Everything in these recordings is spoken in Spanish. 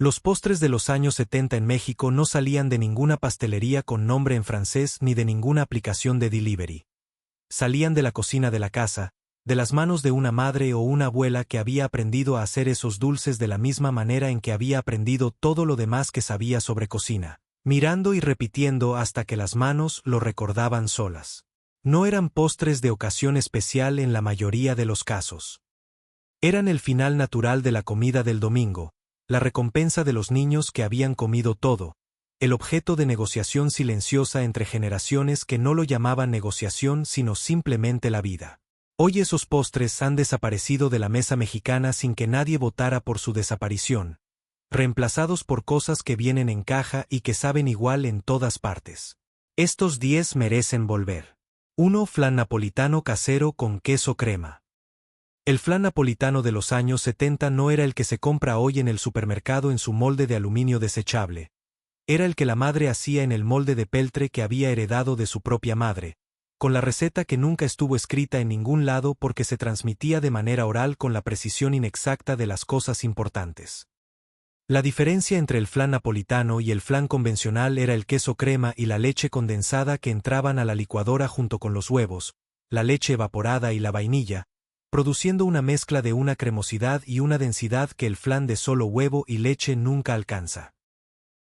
Los postres de los años 70 en México no salían de ninguna pastelería con nombre en francés ni de ninguna aplicación de delivery. Salían de la cocina de la casa, de las manos de una madre o una abuela que había aprendido a hacer esos dulces de la misma manera en que había aprendido todo lo demás que sabía sobre cocina, mirando y repitiendo hasta que las manos lo recordaban solas. No eran postres de ocasión especial en la mayoría de los casos. Eran el final natural de la comida del domingo, la recompensa de los niños que habían comido todo, el objeto de negociación silenciosa entre generaciones que no lo llamaban negociación sino simplemente la vida. Hoy esos postres han desaparecido de la mesa mexicana sin que nadie votara por su desaparición, reemplazados por cosas que vienen en caja y que saben igual en todas partes. Estos 10 merecen volver. 1. Flan napolitano casero con queso crema. El flan napolitano de los años 70 no era el que se compra hoy en el supermercado en su molde de aluminio desechable. Era el que la madre hacía en el molde de peltre que había heredado de su propia madre, con la receta que nunca estuvo escrita en ningún lado porque se transmitía de manera oral con la precisión inexacta de las cosas importantes. La diferencia entre el flan napolitano y el flan convencional era el queso crema y la leche condensada que entraban a la licuadora junto con los huevos, la leche evaporada y la vainilla, produciendo una mezcla de una cremosidad y una densidad que el flan de solo huevo y leche nunca alcanza.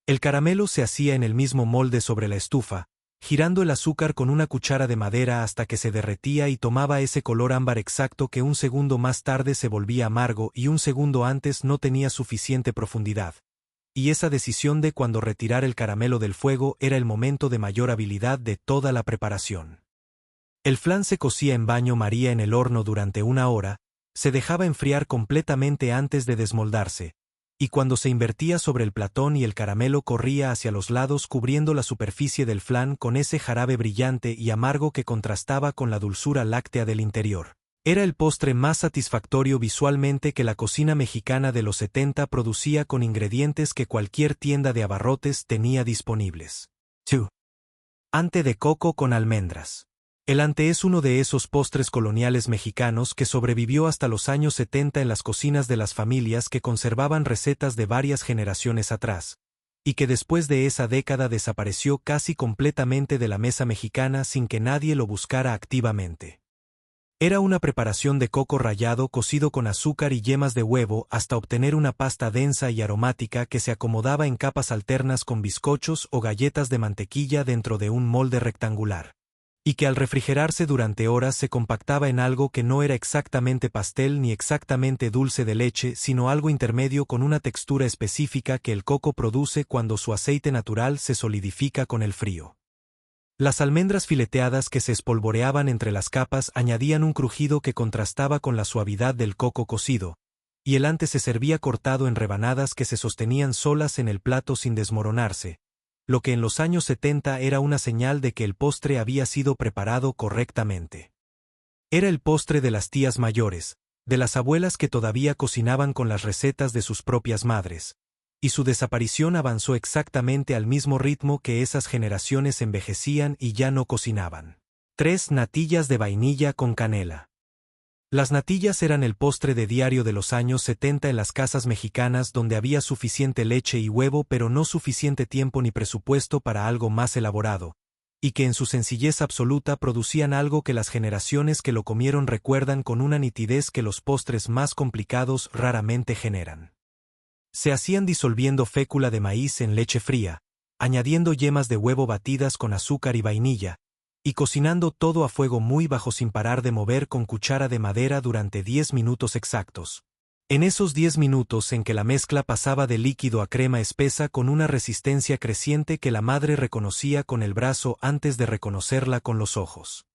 El caramelo se hacía en el mismo molde sobre la estufa, girando el azúcar con una cuchara de madera hasta que se derretía y tomaba ese color ámbar exacto que un segundo más tarde se volvía amargo y un segundo antes no tenía suficiente profundidad. Y esa decisión de cuando retirar el caramelo del fuego era el momento de mayor habilidad de toda la preparación. El flan se cocía en baño María en el horno durante 1 hora, se dejaba enfriar completamente antes de desmoldarse, y cuando se invertía sobre el platón y el caramelo corría hacia los lados cubriendo la superficie del flan con ese jarabe brillante y amargo que contrastaba con la dulzura láctea del interior. Era el postre más satisfactorio visualmente que la cocina mexicana de los 70 producía con ingredientes que cualquier tienda de abarrotes tenía disponibles. 2. Ante de coco con almendras. El ante es uno de esos postres coloniales mexicanos que sobrevivió hasta los años 70 en las cocinas de las familias que conservaban recetas de varias generaciones atrás, y que después de esa década desapareció casi completamente de la mesa mexicana sin que nadie lo buscara activamente. Era una preparación de coco rallado cocido con azúcar y yemas de huevo hasta obtener una pasta densa y aromática que se acomodaba en capas alternas con bizcochos o galletas de mantequilla dentro de un molde rectangular, y que al refrigerarse durante horas se compactaba en algo que no era exactamente pastel ni exactamente dulce de leche, sino algo intermedio con una textura específica que el coco produce cuando su aceite natural se solidifica con el frío. Las almendras fileteadas que se espolvoreaban entre las capas añadían un crujido que contrastaba con la suavidad del coco cocido, y el ante se servía cortado en rebanadas que se sostenían solas en el plato sin desmoronarse, lo que en los años 70 era una señal de que el postre había sido preparado correctamente. Era el postre de las tías mayores, de las abuelas que todavía cocinaban con las recetas de sus propias madres, y su desaparición avanzó exactamente al mismo ritmo que esas generaciones envejecían y ya no cocinaban. 3. Natillas de vainilla con canela. Las natillas eran el postre de diario de los años 70 en las casas mexicanas donde había suficiente leche y huevo pero no suficiente tiempo ni presupuesto para algo más elaborado, y que en su sencillez absoluta producían algo que las generaciones que lo comieron recuerdan con una nitidez que los postres más complicados raramente generan. Se hacían disolviendo fécula de maíz en leche fría, añadiendo yemas de huevo batidas con azúcar y vainilla, y cocinando todo a fuego muy bajo sin parar de mover con cuchara de madera durante 10 minutos exactos. En esos 10 minutos en que la mezcla pasaba de líquido a crema espesa con una resistencia creciente que la madre reconocía con el brazo antes de reconocerla con los ojos.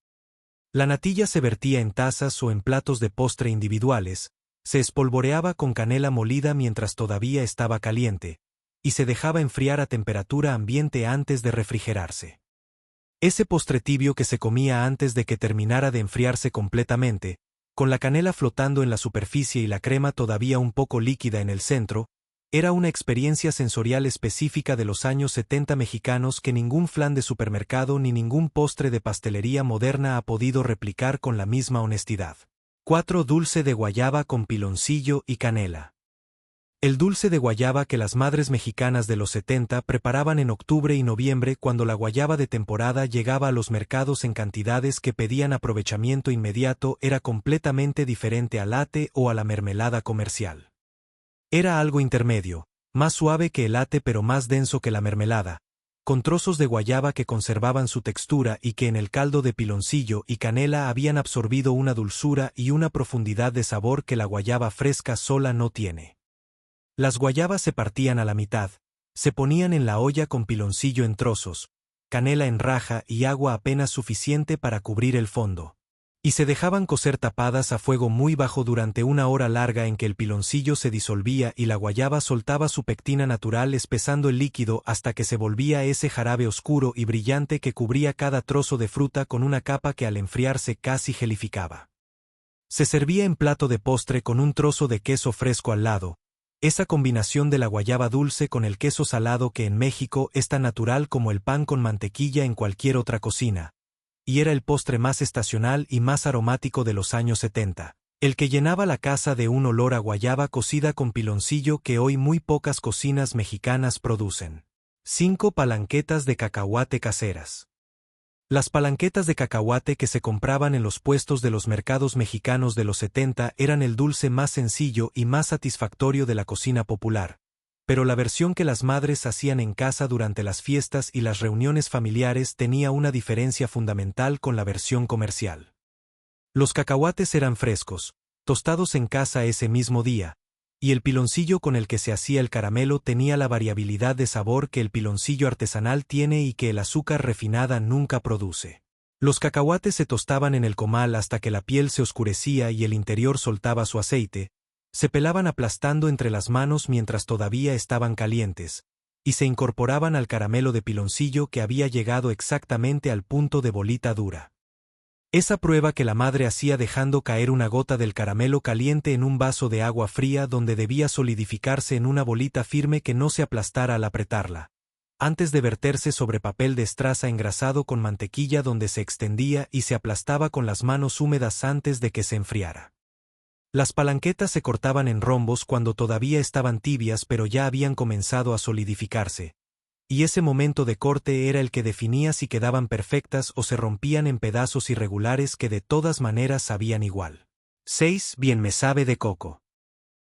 La natilla se vertía en tazas o en platos de postre individuales, se espolvoreaba con canela molida mientras todavía estaba caliente, y se dejaba enfriar a temperatura ambiente antes de refrigerarse. Ese postre tibio que se comía antes de que terminara de enfriarse completamente, con la canela flotando en la superficie y la crema todavía un poco líquida en el centro, era una experiencia sensorial específica de los años 70 mexicanos que ningún flan de supermercado ni ningún postre de pastelería moderna ha podido replicar con la misma honestidad. 4. Dulce de guayaba con piloncillo y canela. El dulce de guayaba que las madres mexicanas de los 70 preparaban en octubre y noviembre cuando la guayaba de temporada llegaba a los mercados en cantidades que pedían aprovechamiento inmediato era completamente diferente al latte o a la mermelada comercial. Era algo intermedio, más suave que el latte pero más denso que la mermelada, con trozos de guayaba que conservaban su textura y que en el caldo de piloncillo y canela habían absorbido una dulzura y una profundidad de sabor que la guayaba fresca sola no tiene. Las guayabas se partían a la mitad, se ponían en la olla con piloncillo en trozos, canela en raja y agua apenas suficiente para cubrir el fondo, y se dejaban cocer tapadas a fuego muy bajo durante una hora larga en que el piloncillo se disolvía y la guayaba soltaba su pectina natural espesando el líquido hasta que se volvía ese jarabe oscuro y brillante que cubría cada trozo de fruta con una capa que al enfriarse casi gelificaba. Se servía en plato de postre con un trozo de queso fresco al lado, esa combinación de la guayaba dulce con el queso salado que en México es tan natural como el pan con mantequilla en cualquier otra cocina, y era el postre más estacional y más aromático de los años 70, el que llenaba la casa de un olor a guayaba cocida con piloncillo que hoy muy pocas cocinas mexicanas producen. 5 palanquetas de cacahuate caseras. Las palanquetas de cacahuate que se compraban en los puestos de los mercados mexicanos de los 70 eran el dulce más sencillo y más satisfactorio de la cocina popular, pero la versión que las madres hacían en casa durante las fiestas y las reuniones familiares tenía una diferencia fundamental con la versión comercial. Los cacahuates eran frescos, tostados en casa ese mismo día, y el piloncillo con el que se hacía el caramelo tenía la variabilidad de sabor que el piloncillo artesanal tiene y que el azúcar refinada nunca produce. Los cacahuates se tostaban en el comal hasta que la piel se oscurecía y el interior soltaba su aceite, se pelaban aplastando entre las manos mientras todavía estaban calientes, y se incorporaban al caramelo de piloncillo que había llegado exactamente al punto de bolita dura. Esa prueba que la madre hacía dejando caer una gota del caramelo caliente en un vaso de agua fría donde debía solidificarse en una bolita firme que no se aplastara al apretarla, antes de verterse sobre papel de estraza engrasado con mantequilla donde se extendía y se aplastaba con las manos húmedas antes de que se enfriara. Las palanquetas se cortaban en rombos cuando todavía estaban tibias pero ya habían comenzado a solidificarse, y ese momento de corte era el que definía si quedaban perfectas o se rompían en pedazos irregulares que de todas maneras sabían igual. 6. Bien me sabe de coco.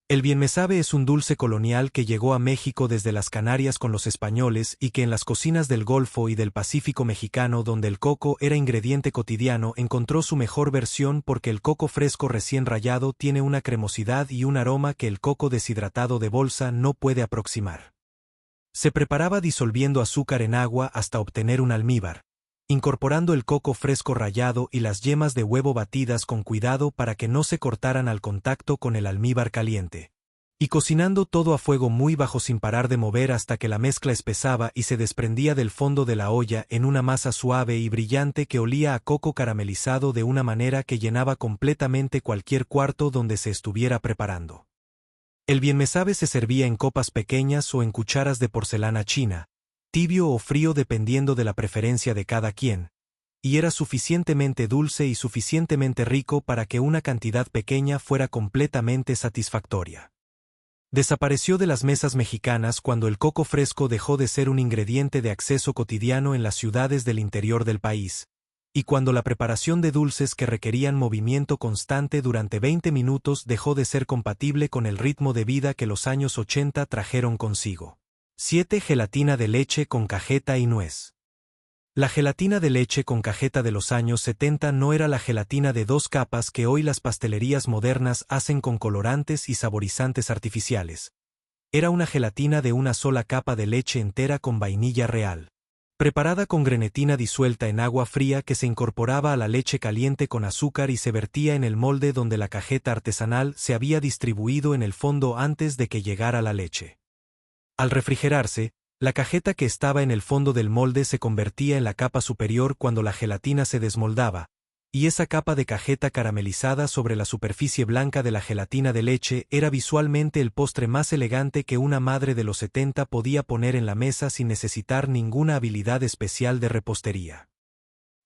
El bien me sabe es un dulce colonial que llegó a México desde las Canarias con los españoles y que en las cocinas del Golfo y del Pacífico mexicano donde el coco era ingrediente cotidiano encontró su mejor versión porque el coco fresco recién rallado tiene una cremosidad y un aroma que el coco deshidratado de bolsa no puede aproximar. Se preparaba disolviendo azúcar en agua hasta obtener un almíbar, incorporando el coco fresco rallado y las yemas de huevo batidas con cuidado para que no se cortaran al contacto con el almíbar caliente, y cocinando todo a fuego muy bajo sin parar de mover hasta que la mezcla espesaba y se desprendía del fondo de la olla en una masa suave y brillante que olía a coco caramelizado de una manera que llenaba completamente cualquier cuarto donde se estuviera preparando. El bien me sabe se servía en copas pequeñas o en cucharas de porcelana china, tibio o frío dependiendo de la preferencia de cada quien, y era suficientemente dulce y suficientemente rico para que una cantidad pequeña fuera completamente satisfactoria. Desapareció de las mesas mexicanas cuando el coco fresco dejó de ser un ingrediente de acceso cotidiano en las ciudades del interior del país, y cuando la preparación de dulces que requerían movimiento constante durante 20 minutos dejó de ser compatible con el ritmo de vida que los años 80 trajeron consigo. 7. Gelatina de leche con cajeta y nuez. La gelatina de leche con cajeta de los años 70 no era la gelatina de 2 capas que hoy las pastelerías modernas hacen con colorantes y saborizantes artificiales. Era una gelatina de una sola capa de leche entera con vainilla real, preparada con grenetina disuelta en agua fría que se incorporaba a la leche caliente con azúcar y se vertía en el molde donde la cajeta artesanal se había distribuido en el fondo antes de que llegara la leche. Al refrigerarse, la cajeta que estaba en el fondo del molde se convertía en la capa superior cuando la gelatina se desmoldaba, y esa capa de cajeta caramelizada sobre la superficie blanca de la gelatina de leche era visualmente el postre más elegante que una madre de los 70 podía poner en la mesa sin necesitar ninguna habilidad especial de repostería.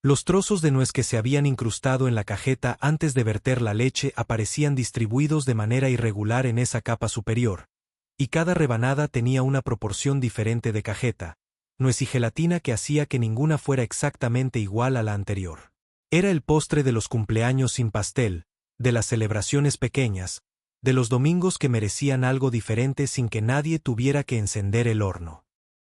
Los trozos de nuez que se habían incrustado en la cajeta antes de verter la leche aparecían distribuidos de manera irregular en esa capa superior, Y cada rebanada tenía una proporción diferente de cajeta, nuez y gelatina que hacía que ninguna fuera exactamente igual a la anterior. Era el postre de los cumpleaños sin pastel, de las celebraciones pequeñas, de los domingos que merecían algo diferente sin que nadie tuviera que encender el horno.